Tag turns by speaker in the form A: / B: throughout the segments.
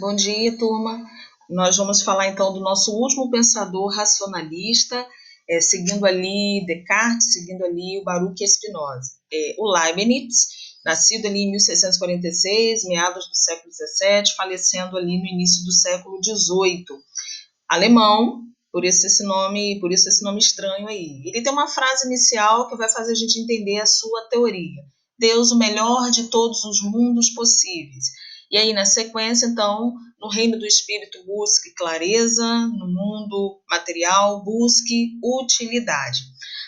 A: Bom dia, turma. Nós vamos falar então do nosso último pensador racionalista, seguindo ali Descartes, seguindo ali o Baruch Spinoza. O Leibniz, nascido ali em 1646, meados do século XVII, falecendo ali no início do século XVIII. Alemão, por isso esse nome estranho aí. Ele tem uma frase inicial que vai fazer a gente entender a sua teoria. Deus, o melhor de todos os mundos possíveis. E aí, na sequência, então, no reino do espírito, busque clareza, no mundo material, busque utilidade.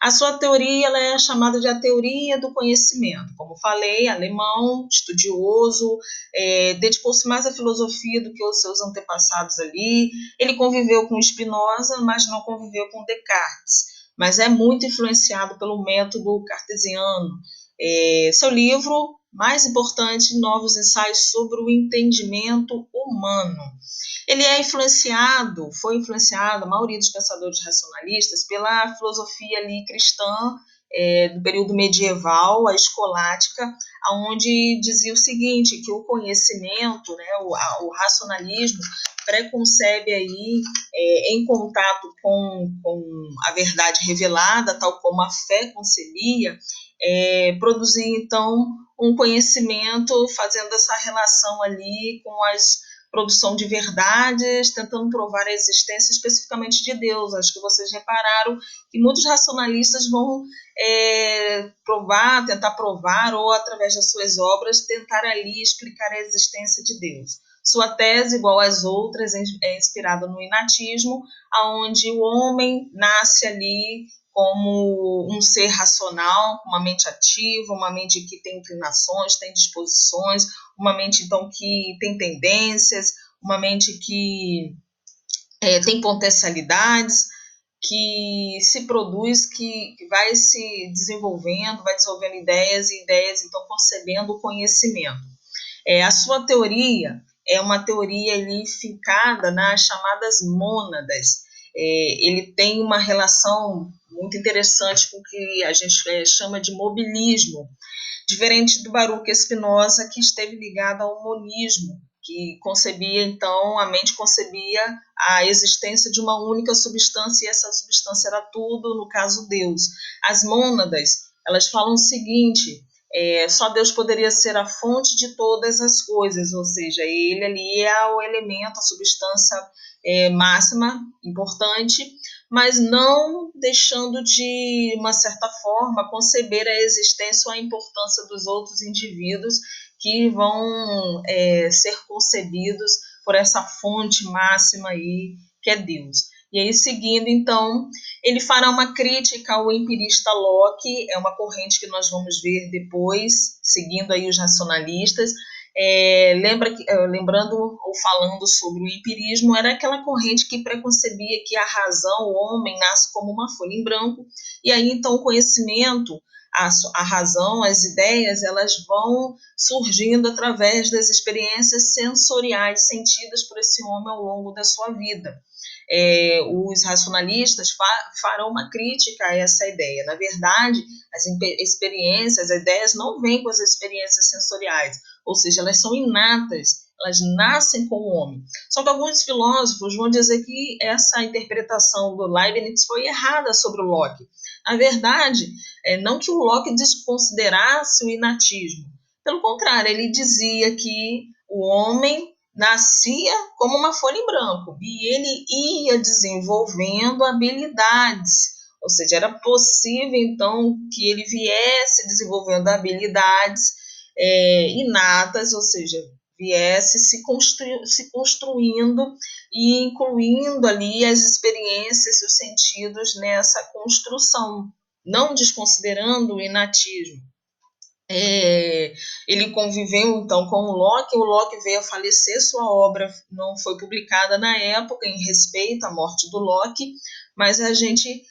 A: A sua teoria ela é chamada de a teoria do conhecimento. Como falei, alemão, estudioso, dedicou-se mais à filosofia do que aos seus antepassados ali. Ele conviveu com Spinoza, mas não conviveu com Descartes, mas é muito influenciado pelo método cartesiano. Seu livro mais importante, Novos Ensaios sobre o Entendimento Humano. Ele foi influenciado, a maioria dos pensadores racionalistas, pela filosofia ali cristã do período medieval, a escolástica, onde dizia o seguinte, que o conhecimento, né, o racionalismo, preconcebe aí, em contato com a verdade revelada, tal como a fé concebia, produzir, então, um conhecimento, fazendo essa relação ali com a produção de verdades, tentando provar a existência especificamente de Deus. Acho que vocês repararam que muitos racionalistas vão tentar provar, ou através das suas obras, tentar ali explicar a existência de Deus. Sua tese, igual às outras, é inspirada no inatismo, onde o homem nasce ali como um ser racional, com uma mente ativa, uma mente que tem inclinações, tem disposições, uma mente, então, que tem tendências, uma mente que tem potencialidades, que se produz, que vai se desenvolvendo, vai desenvolvendo ideias, então, concebendo o conhecimento. A sua teoria é uma teoria ali fincada nas chamadas mônadas. Ele tem uma relação muito interessante com o que a gente chama de mobilismo, diferente do Baruch Spinoza, que esteve ligado ao monismo, que concebia, então, a mente concebia a existência de uma única substância, e essa substância era tudo, no caso, Deus. As mônadas, elas falam o seguinte: só Deus poderia ser a fonte de todas as coisas, ou seja, ele ali é o elemento, a substância máxima, importante, mas não deixando de, uma certa forma, conceber a existência ou a importância dos outros indivíduos que vão ser concebidos por essa fonte máxima aí, que é Deus. E aí, seguindo, então, ele fará uma crítica ao empirista Locke, é uma corrente que nós vamos ver depois, seguindo aí os racionalistas. Lembrando ou falando sobre o empirismo, era aquela corrente que preconcebia que a razão, o homem, nasce como uma folha em branco, e aí, então, o conhecimento, a razão, as ideias, elas vão surgindo através das experiências sensoriais sentidas por esse homem ao longo da sua vida. Os racionalistas farão uma crítica a essa ideia. Na verdade, as experiências, as ideias não vêm com as experiências sensoriais, ou seja, elas são inatas, elas nascem com o homem. Só que alguns filósofos vão dizer que essa interpretação do Leibniz foi errada sobre o Locke. Na verdade, não que o Locke desconsiderasse o inatismo, pelo contrário, ele dizia que o homem nascia como uma folha em branco e ele ia desenvolvendo habilidades, ou seja, era possível então que ele viesse desenvolvendo habilidades inatas, ou seja, viesse se construindo e incluindo ali as experiências, os sentidos nessa construção, não desconsiderando o inatismo. Ele conviveu então com o Locke veio a falecer, sua obra não foi publicada na época em respeito à morte do Locke, mas a gente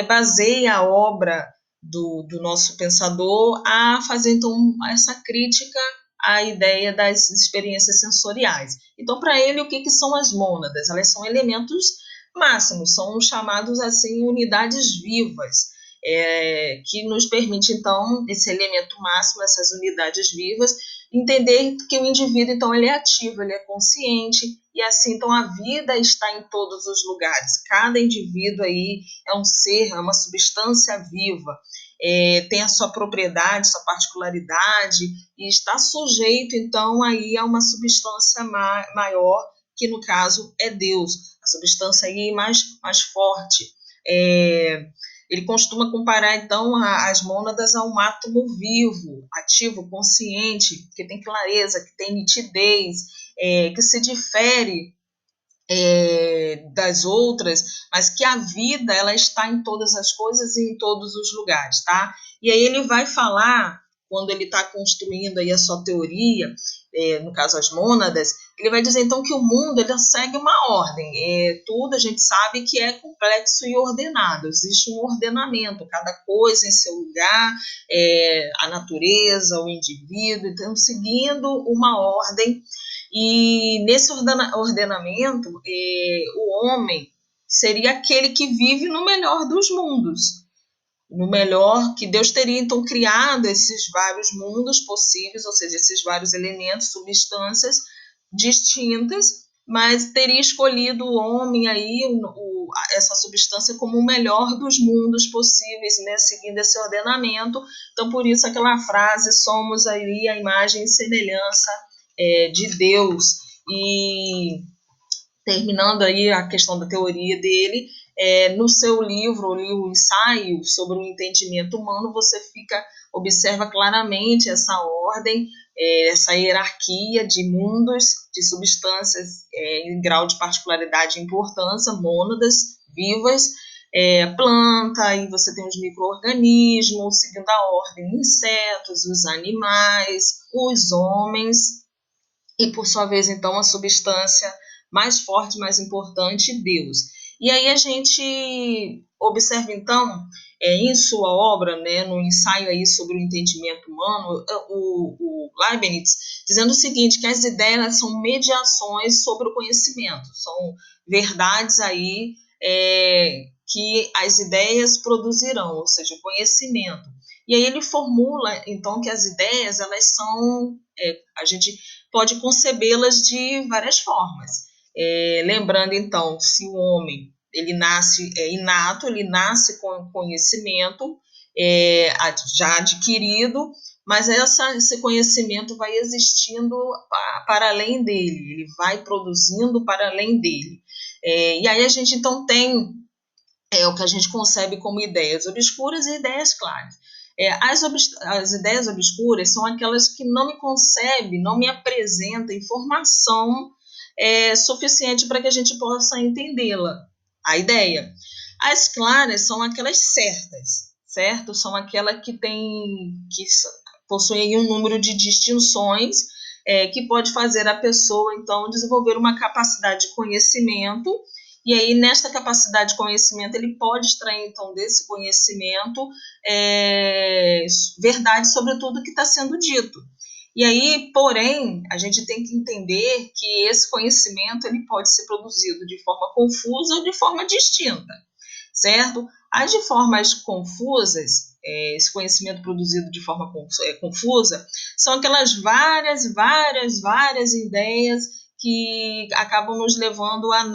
A: baseia a obra do nosso pensador a fazer então essa crítica à ideia das experiências sensoriais. Então, para ele, o que são as mônadas? Elas são elementos máximos, são chamados assim unidades vivas, que nos permite, então, esse elemento máximo, essas unidades vivas, entender que o indivíduo, então, ele é ativo, ele é consciente, e assim, então, a vida está em todos os lugares. Cada indivíduo aí é um ser, é uma substância viva, tem a sua propriedade, sua particularidade, e está sujeito, então, aí a uma substância maior, que no caso é Deus, a substância aí mais forte. Ele costuma comparar, então, as mônadas a um átomo vivo, ativo, consciente, que tem clareza, que tem nitidez, que se difere das outras, mas que a vida ela está em todas as coisas e em todos os lugares, tá? E aí ele vai falar, quando ele está construindo aí a sua teoria, no caso as mônadas, ele vai dizer então que o mundo ele segue uma ordem, tudo a gente sabe que é complexo e ordenado, existe um ordenamento, cada coisa em seu lugar, a natureza, o indivíduo, então seguindo uma ordem. E nesse ordenamento, o homem seria aquele que vive no melhor dos mundos, no melhor que Deus teria então criado esses vários mundos possíveis, ou seja, esses vários elementos, substâncias distintas, mas teria escolhido o homem aí, essa substância como o melhor dos mundos possíveis, né, seguindo esse ordenamento. Então, por isso aquela frase, somos aí a imagem e semelhança de Deus. E terminando aí a questão da teoria dele, no seu livro, o ensaio sobre o entendimento humano, você observa claramente essa ordem, essa hierarquia de mundos, de substâncias em grau de particularidade e importância, mônadas vivas, planta, aí você tem os micro-organismos, seguindo a ordem, insetos, os animais, os homens, e por sua vez, então, a substância mais forte, mais importante, Deus. E aí a gente observa, então, em sua obra, né, no ensaio aí sobre o entendimento humano, o Leibniz, dizendo o seguinte, que as ideias são mediações sobre o conhecimento, são verdades aí que as ideias produzirão, ou seja, o conhecimento. E aí ele formula, então, que as ideias, elas são, a gente pode concebê-las de várias formas. Lembrando, então, se o homem ele nasce inato, ele nasce com conhecimento já adquirido, mas esse conhecimento vai existindo para além dele, ele vai produzindo para além dele. E aí a gente, então, tem o que a gente concebe como ideias obscuras e ideias claras. As ideias obscuras são aquelas que não me concebem, não me apresentam informação suficiente para que a gente possa entendê-la, a ideia. As claras são aquelas certas, certo? São aquelas que possuem um número de distinções que pode fazer a pessoa, então, desenvolver uma capacidade de conhecimento. E aí, nesta capacidade de conhecimento, ele pode extrair, então, desse conhecimento verdade sobre tudo que está sendo dito. E aí, porém, a gente tem que entender que esse conhecimento ele pode ser produzido de forma confusa ou de forma distinta, certo? As de formas confusas, esse conhecimento produzido de forma confusa, são aquelas várias ideias que acabam nos levando a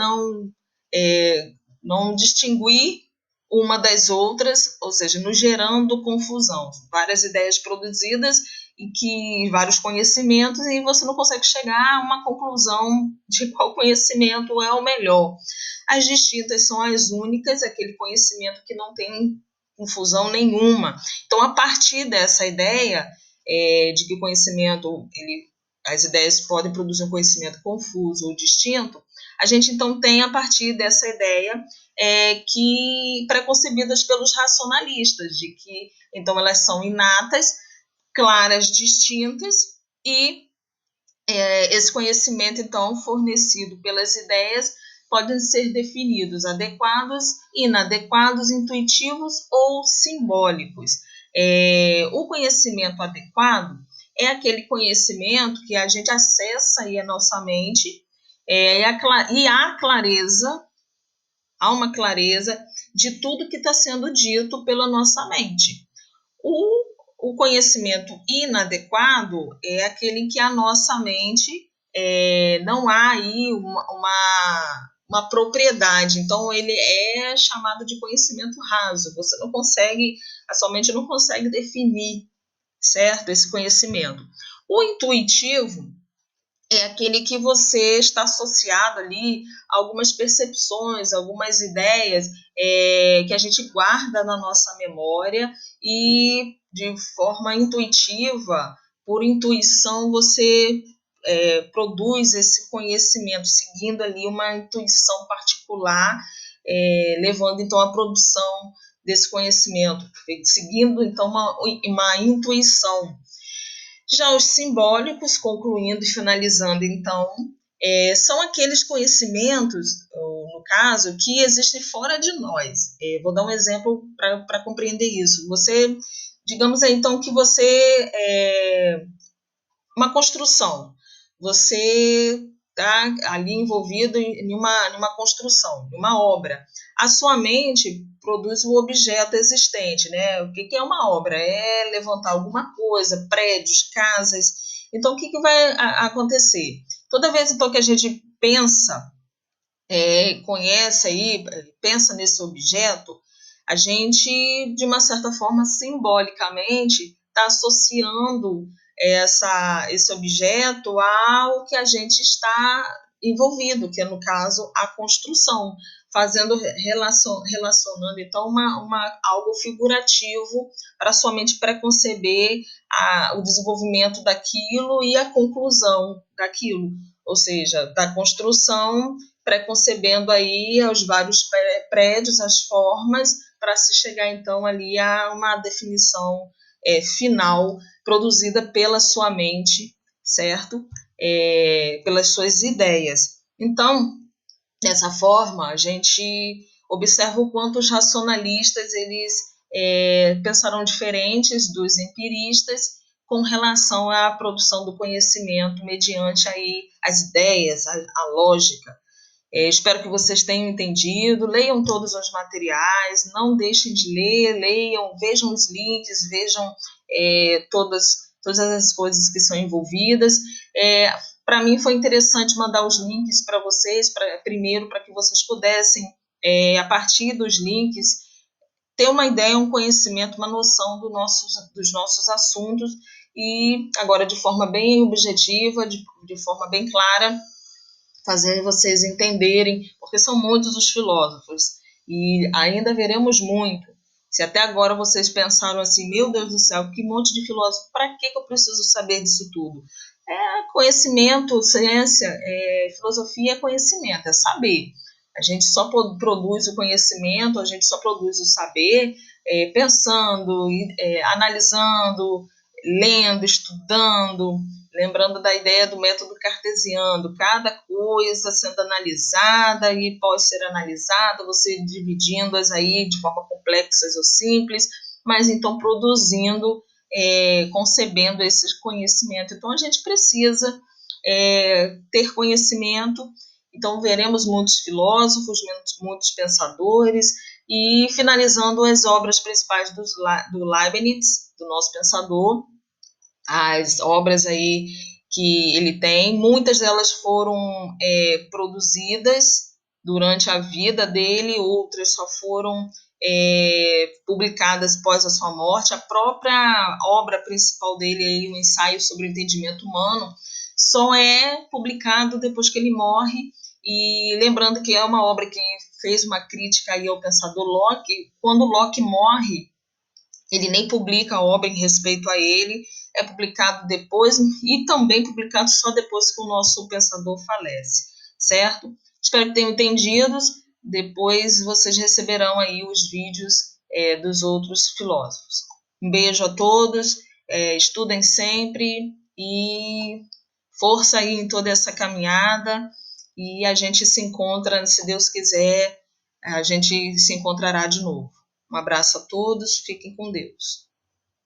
A: não distinguir uma das outras, ou seja, nos gerando confusão. Várias ideias produzidas e vários conhecimentos, e você não consegue chegar a uma conclusão de qual conhecimento é o melhor. As distintas são as únicas, aquele conhecimento que não tem confusão nenhuma. Então, a partir dessa ideia de que o conhecimento, as ideias podem produzir um conhecimento confuso ou distinto, a gente então tem a partir dessa ideia que preconcebidas pelos racionalistas, de que então elas são inatas, claras, distintas, e esse conhecimento então fornecido pelas ideias podem ser definidos adequados, inadequados, intuitivos ou simbólicos. O conhecimento adequado é aquele conhecimento que a gente acessa aí a nossa mente e há uma clareza de tudo que está sendo dito pela nossa mente. O conhecimento inadequado é aquele que a nossa mente não há aí uma propriedade, então ele é chamado de conhecimento raso, você não consegue, a sua mente não consegue definir, certo, esse conhecimento. O intuitivo é aquele que você está associado ali a algumas percepções, algumas ideias que a gente guarda na nossa memória e de forma intuitiva, por intuição, você produz esse conhecimento, seguindo ali uma intuição particular, levando então à produção desse conhecimento, seguindo então uma intuição. Já os simbólicos, concluindo e finalizando, então, são aqueles conhecimentos, no caso, que existem fora de nós. Vou dar um exemplo para compreender isso. Você, digamos aí, então, que você uma construção. Você está ali envolvido em uma construção, em uma obra. A sua mente produz o objeto existente, né? O que é uma obra? É levantar alguma coisa, prédios, casas. Então, o que vai acontecer? Toda vez então que a gente pensa, conhece aí, pensa nesse objeto, a gente, de uma certa forma, simbolicamente, está associando esse objeto ao que a gente está envolvido, que é, no caso, a construção, fazendo, relacionando, então, algo figurativo para somente preconceber o desenvolvimento daquilo e a conclusão daquilo, ou seja, da construção, preconcebendo aí os vários prédios, as formas, para se chegar então ali a uma definição final produzida pela sua mente, certo? Pelas suas ideias. Então, dessa forma, a gente observa o quanto os racionalistas eles pensaram diferentes dos empiristas com relação à produção do conhecimento mediante aí as ideias, a lógica. Espero que vocês tenham entendido, leiam todos os materiais, não deixem de ler, leiam, vejam os links, vejam todas as coisas que são envolvidas. Para mim foi interessante mandar os links para vocês, primeiro para que vocês pudessem, a partir dos links, ter uma ideia, um conhecimento, uma noção dos nossos assuntos e agora de forma bem objetiva, de forma bem clara, fazer vocês entenderem, porque são muitos os filósofos e ainda veremos muito. Se até agora vocês pensaram assim, meu Deus do céu, que monte de filósofo, para que eu preciso saber disso tudo? Conhecimento, ciência, filosofia é conhecimento, é saber. A gente só produz o conhecimento, a gente só produz o saber pensando, analisando, lendo, estudando, lembrando da ideia do método cartesiano, cada coisa sendo analisada e pode ser analisada, você dividindo-as aí de forma complexas ou simples, mas então produzindo, concebendo esse conhecimento. Então a gente precisa ter conhecimento, então veremos muitos filósofos, muitos pensadores, e finalizando as obras principais do Leibniz, do nosso pensador, as obras aí que ele tem, muitas delas foram produzidas durante a vida dele, outras só foram publicadas após a sua morte. A própria obra principal dele, aí, o Ensaio sobre o Entendimento Humano, só é publicado depois que ele morre, e lembrando que é uma obra que fez uma crítica aí ao pensador Locke. Quando Locke morre, ele nem publica a obra em respeito a ele, é publicado depois e também publicado só depois que o nosso pensador falece, certo? Espero que tenham entendido. Depois vocês receberão aí os vídeos dos outros filósofos. Um beijo a todos, estudem sempre e força aí em toda essa caminhada, e a gente se encontra, se Deus quiser, a gente se encontrará de novo. Um abraço a todos, fiquem com Deus.